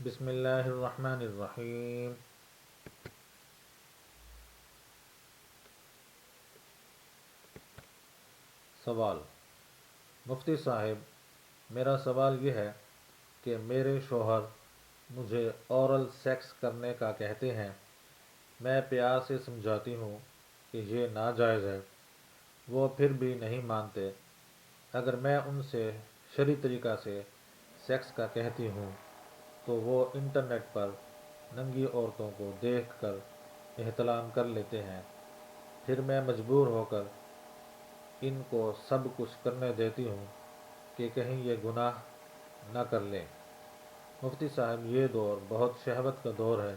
بسم اللہ الرحمن الرحیم۔ سوال: مفتی صاحب، میرا سوال یہ ہے کہ میرے شوہر مجھے اورل سیکس کرنے کا کہتے ہیں۔ میں پیار سے سمجھاتی ہوں کہ یہ ناجائز ہے، وہ پھر بھی نہیں مانتے۔ اگر میں ان سے شرعی طریقہ سے سیکس کا کہتی ہوں تو وہ انٹرنیٹ پر ننگی عورتوں کو دیکھ کر احتلام کر لیتے ہیں۔ پھر میں مجبور ہو کر ان کو سب کچھ کرنے دیتی ہوں کہ کہیں یہ گناہ نہ کر لیں۔ مفتی صاحب، یہ دور بہت شہوت کا دور ہے،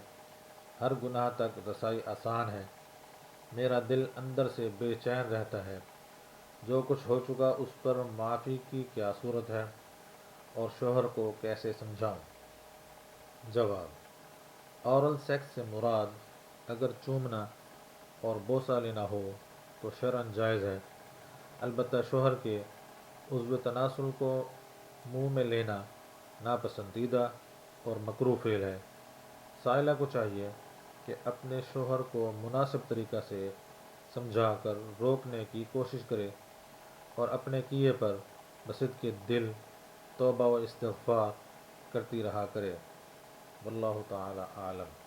ہر گناہ تک رسائی آسان ہے۔ میرا دل اندر سے بے چین رہتا ہے۔ جو کچھ ہو چکا اس پر معافی کی کیا صورت ہے اور شوہر کو کیسے سمجھاؤں؟ جواب: اورل سیکس سے مراد اگر چومنا اور بوسہ لینا ہو تو شرعاً جائز ہے، البتہ شوہر کے عضو تناسل کو منہ میں لینا ناپسندیدہ اور مکروہ فعل ہے۔ سائلہ کو چاہیے کہ اپنے شوہر کو مناسب طریقہ سے سمجھا کر روکنے کی کوشش کرے اور اپنے کیے پر بصدق دل توبہ و استغفار کرتی رہا کرے۔ واللہ تعالی عالم۔